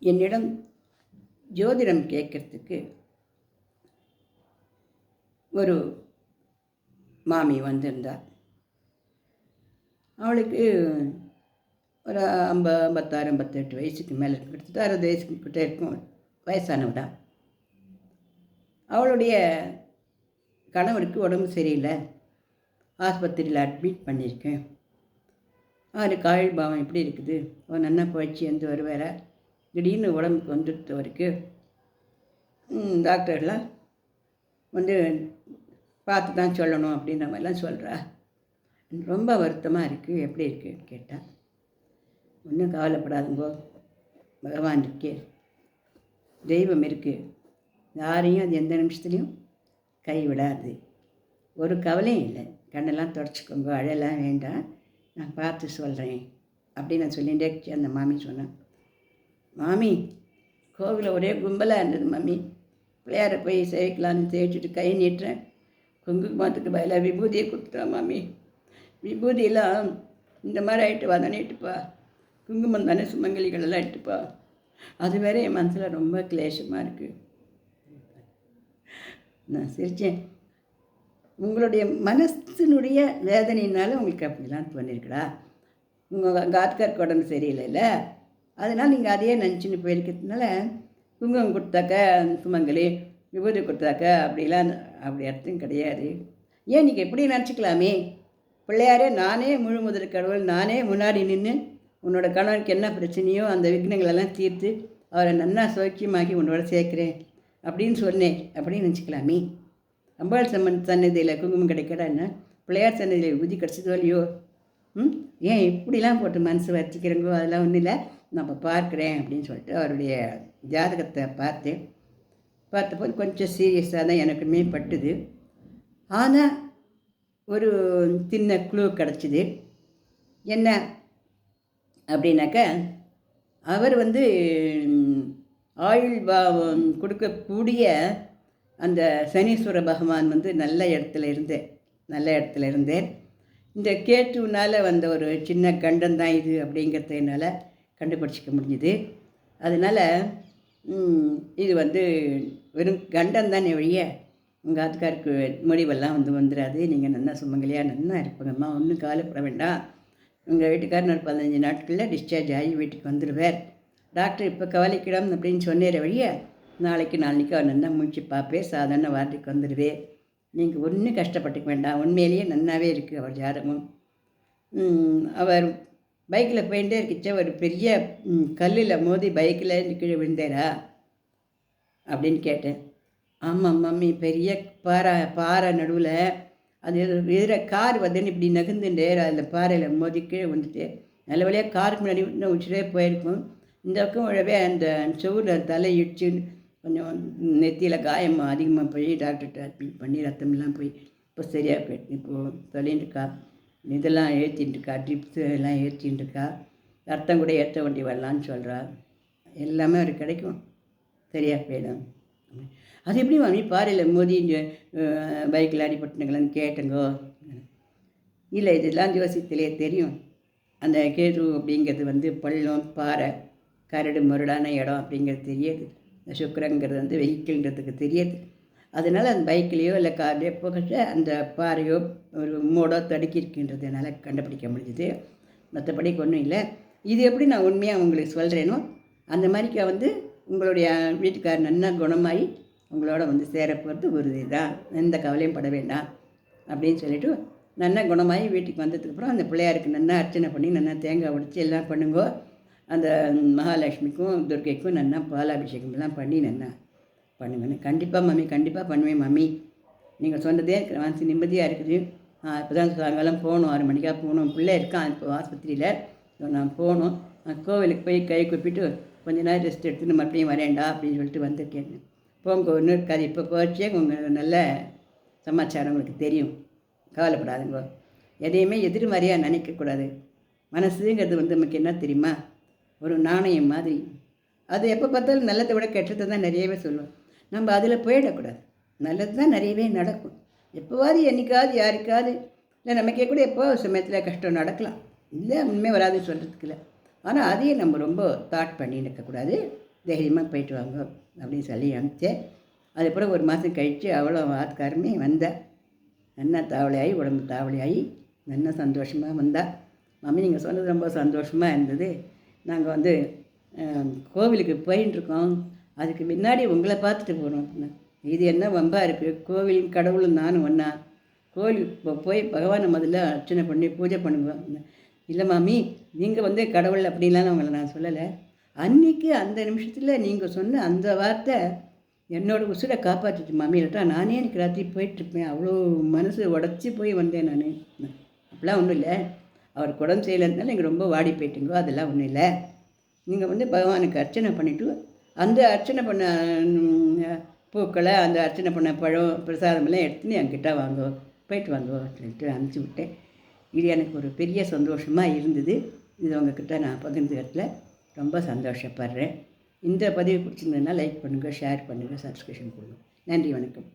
என்னிடம் ஜோதிடம் கேட்கறதுக்கு ஒரு மாமி வந்திருந்தாள். அவளுக்கு ஒரு 56, 58 வயசுக்கு மேலே இருக்கும். கிட்டத்தட்ட 60 வயசுக்கு கிட்டே இருக்கும். வயசானவ தான். அவளுடைய கணவருக்கு உடம்பு சரியில்லை. ஆஸ்பத்திரியில் அட்மிட் பண்ணியிருக்கேன். அவருக்கு ஆயுள் பாவம் எப்படி இருக்குது? அவன் நல்லா போயிடுச்சு வந்து வருவார. திடீர்னு உடம்புக்கு வந்துட்டு அவருக்கு டாக்டர்லாம் வந்து பார்த்து தான் சொல்லணும் அப்படின்ற மாதிரிலாம் சொல்கிறா. ரொம்ப வருத்தமாக இருக்குது. எப்படி இருக்குன்னு கேட்டால், ஒன்றும் கவலைப்படாதுங்கோ, பகவான் இருக்கே, தெய்வம் இருக்குது, யாரையும் அது எந்த நிமிஷத்துலையும் கைவிடாது, ஒரு கவலையும் இல்லை, கண்ணெல்லாம் தொடச்சிக்கோங்க, அழலாம் வேண்டாம், நான் பார்த்து சொல்கிறேன் அப்படின்னு நான் சொல்லிகிட்டே அந்த மாமி சொன்னேன். மாமி, கோவிலில் ஒரே கும்பலாக இருந்தது மாமி. பிள்ளையாரை போய் சேவிக்கலான்னு தேய்ச்சிட்டு கை நீட்டுறேன். குங்குமத்துக்கு பதிலாக விபூதியை கொடுத்துட்டான் மாமி. விபூதியெல்லாம் இந்த மாதிரி ஆகிட்டு தானே இட்டுப்பா, குங்குமம் தானே சுமங்கலிகளெல்லாம் இட்டுப்பா. அது வேற என் மனசில் ரொம்ப கிளேஷமாக இருக்குது. நான் சிரித்தேன். உங்களுடைய மனசினுடைய வேதனையினால உங்களுக்கு அப்படிலாம் தோணிருக்குடா. உங்கள் ஆத்காருக்கு உடம்பு சரியில்லைல்ல, அதனால் நீங்கள் அதையே நினச்சின்னு போயிருக்கிறதுனால குங்குமம் கொடுத்தாக்க சுமங்கலி, விபூதி கொடுத்தாக்க அப்படிலாம் அப்படி அர்த்தம் கிடையாது. ஏன் நீங்கள் எப்படி நினச்சிக்கலாமே, பிள்ளையாரே நானே முழு முதல் கடவுள், நானே முன்னாடி நின்று உன்னோட கணவனுக்கு என்ன பிரச்சனையோ அந்த விக்னங்களெல்லாம் தீர்த்து அவரை நன்னா சௌக்கியமாக்கி உன்னோட சேர்க்குறேன் அப்படின்னு சொன்னேன் அப்படின்னு நினச்சிக்கலாமே. அம்பாள் சன்னதியில் குங்குமம் கிடைக்கடா என்ன, பிள்ளையார் சன்னதியில் விபூதி கிடச்சதோ இல்லையோ, ஏன் இப்படிலாம் போட்டு மனசு வச்சுக்கிறேங்கோ, அதெல்லாம் ஒன்றும் இல்லை, நான் இப்போ பார்க்குறேன் அப்படின்னு சொல்லிட்டு அவருடைய ஜாதகத்தை பார்த்தபோது கொஞ்சம் சீரியஸாக தான் எனக்குமே பட்டுது. ஆனால் ஒரு சின்ன க்ளூ கிடச்சிது. என்ன அப்படின்னாக்க, அவர் ஆயுள் பாவம் கொடுக்கக்கூடிய அந்த சனீஸ்வர பகவான் நல்ல இடத்துல இருந்தேன். இந்த கேட்டுனால் வந்த ஒரு சின்ன கண்டம் தான் இது அப்படிங்கிறத என்னால் கண்டுபிடிச்சிக்க முடிஞ்சுது. அதனால் இது வெறும் கண்டம் தானே வழிய உங்கள் ஆத்துக்காருக்கு முடிவெல்லாம் வந்துடாது. நீங்கள் நல்லா சுமங்கலியாக நல்லா இருப்பங்கம்மா, ஒன்றும் கவலைப்பட வேண்டாம். உங்கள் வீட்டுக்காரர் ஒரு 15 நாட்களில் டிஸ்சார்ஜ் ஆகி வீட்டுக்கு வந்துடுவார். டாக்டர் இப்போ கவலைக்கிடம் அப்படின்னு சொன்னேற வழிய நாளைக்கு அவர் நல்லா முடிச்சு பார்ப்பேன், சாதாரண வார்த்தைக்கு வந்துடுவேன். நீங்கள் ஒன்றும் கஷ்டப்பட்டுக்க வேண்டாம். உண்மையிலேயே நல்லாவே இருக்குது அவர் ஜாதகம். அவர் பைக்கில் போயிட்டே இருக்கிச்சா ஒரு பெரிய கல்லில் மோதி பைக்கில் கீழே விழுந்தாரா அப்படின்னு கேட்டேன். ஆமாம் மம்மி, பெரிய பாறை நடுவில் அது எதிர கார் இப்படி நகுந்துட்டு அதில் பாறையில் மோதி கீழே வந்துட்டு நல்ல வழியாக காருக்கு முன்னாடி உச்சிலே போயிருக்கும். இந்த பக்கம் உழவே அந்த செவ்வூரில் தலை இடிச்சு கொஞ்சம் நெத்தியில் காயம் அதிகமாக போய் டாக்டர்கிட்ட அட்மிட் பண்ணி ரத்தமெல்லாம் போய் இப்போ சரியாக போயிட்டு இப்போது சொல்லிட்டுருக்கா. இதெல்லாம் ஏற்றிட்டுருக்கா, ட்ரிப்ஸு எல்லாம் ஏற்றிட்டுருக்கா, ரத்தம் கூட ஏற்ற வண்டி வரலான்னு சொல்கிறா. எல்லாமே அவர் கிடைக்கும், சரியாக போயிடும். அது எப்படி மாமி பாறையில் மோதி பைக்கில் அடிபட்டுனுங்களான்னு கேட்டுங்கோ. இல்லை, இதெல்லாம் ஜோசியத்திலே தெரியும். அந்த கேது அப்படிங்கிறது பள்ளம், பாறை, கரடு முரடான இடம் அப்படிங்கிறது தெரியாது. இந்த சுக்கரங்கிறது வெஹிக்கிள்ன்றதுக்கு தெரியாது. அதனால் அந்த பைக்கிலேயோ இல்லை கார்லையோ போகச்ச அந்த பாறையோ ஒரு மோடோ தடுக்கியிருக்கின்றது என்னால் கண்டுபிடிக்க முடிஞ்சுது. மற்றபடி ஒன்றும் இல்லை. இது எப்படி நான் உண்மையாக உங்களுக்கு சொல்கிறேனோ அந்த மாதிரிக்கா உங்களுடைய வீட்டுக்காரர் நன்னா குணமாகி உங்களோட சேர போகிறது உறுதி தான், எந்த கவலையும் பட வேண்டாம் அப்படின்னு சொல்லிவிட்டு நன்னா குணமாகி வீட்டுக்கு வந்ததுக்கப்புறம் அந்த பிள்ளையாருக்கு நன்னா அர்ச்சனை பண்ணி நன்னா தேங்காய் உடைச்சி எல்லாம் பண்ணுங்கோ. அந்த மகாலட்சுமிக்கும் துர்க்கைக்கும் நன்னா பாலாபிஷேகம்லாம் பண்ணி நன்னா பண்ணுங்கன்னு. கண்டிப்பாக மம்மி, கண்டிப்பாக பண்ணுவேன் மம்மி. நீங்கள் சொன்னதே இருக்கிற மனசு நிம்மதியாக இருக்குது. இப்போ தான் சாயங்காலம் போகணும், 6 மணிக்காக போகணும். பிள்ளை இருக்கான் இப்போ ஆஸ்பத்திரியில், நான் போகணும். நான் கோவிலுக்கு போய் கை கூப்பிட்டு கொஞ்ச நேரம் ரெஸ்ட் எடுத்துன்னு மறுபடியும் வரேன்டா அப்படின்னு சொல்லிட்டு வந்திருக்கேன். போங்க, ஒன்றும் இருக்காது. இப்போ போச்சே உங்கள் நல்ல சமாச்சாரம் உங்களுக்கு தெரியும், கவலைப்படாதுங்க. எதையுமே எதிர்மறையாக நினைக்கக்கூடாது. மனசுங்கிறது நமக்கு என்ன தெரியுமா, ஒரு நாணயம் மாதிரி. அது எப்போ பார்த்தாலும் நல்லதை விட கெட்டதை தான் நிறையவே சொல்லுவோம். நம்ம அதில் போயிடக்கூடாது. நல்லது தான் நிறையவே நடக்கும். எப்போவாது என்றைக்காவது யாருக்காவது இல்லை நமக்கே கூட எப்போ சமயத்தில் கஷ்டம் நடக்கலாம், இல்லை உண்மை வராதுன்னு சொல்கிறதுக்கு இல்லை. ஆனால் அதையும் நம்ம ரொம்ப தாட் பண்ணி இருக்கக்கூடாது. தைரியமாக போயிட்டு வாங்க அப்படின்னு சொல்லி அனுப்பிச்சேன். அதுக்கப்புறம் ஒரு மாதம் கழித்து அவ்வளோ ஆத்துக்காருமே வந்தா. நல்லா தாவலையாகி உடம்பு தாவலையாகி நல்லா சந்தோஷமாக வந்தா. மாமி நீங்கள் சொன்னது ரொம்ப சந்தோஷமாக இருந்தது. நாங்கள் வந்து கோவிலுக்கு போயின்ட்டுருக்கோம். அதுக்கு முன்னாடி உங்களை பார்த்துட்டு போகிறோம் அப்படின்னா. இது என்ன வம்பா இருக்குது, கோவில் கடவுளும் நானும் ஒன்றா? கோவிலுக்கு போய் பகவானை முதல்ல அர்ச்சனை பண்ணி பூஜை பண்ணுவேன். இல்லை மாமி, நீங்கள் வந்து கடவுள் அப்படின்லாம் உங்களை நான் சொல்லலை. அன்றைக்கி அந்த நிமிஷத்தில் நீங்கள் சொன்ன அந்த வார்த்தை என்னோடய உசுரை காப்பாற்றிச்சு மாமி. இல்லாட்டா நானே எனக்கு ராத்திரி போயிட்டுருப்பேன். அவ்வளோ மனசு உடச்சி போய் வந்தேன் நான். அப்படிலாம் ஒன்றும் இல்லை. அவருக்கு உடம்பு செய்யலைன்னாலும் நீங்கள் ரொம்ப வாடி போயிட்டீங்களோ, அதெல்லாம் ஒன்றும் இல்லை. நீங்கள் வந்து பகவானுக்கு அர்ச்சனை பண்ணிவிட்டு அந்த அர்ச்சனை பண்ண பூக்களை, அந்த அர்ச்சனை பண்ண பழம் பிரசாதமெல்லாம் எடுத்துன்னு என்கிட்ட வாங்கோ, போயிட்டு வாங்கோ சொல்லிட்டு அனுப்பிச்சி விட்டேன். இது எனக்கு ஒரு பெரிய சந்தோஷமாக இருந்தது. இது உங்ககிட்ட நான் பகிர்ந்துக்கிறதுல ரொம்ப சந்தோஷப்படுறேன். இந்த பதிவு பிடிச்சிருந்ததுன்னா லைக் பண்ணுங்கள், ஷேர் பண்ணுங்கள், சப்ஸ்கிரிப்ஷன் கொடுங்க. நன்றி, வணக்கம்.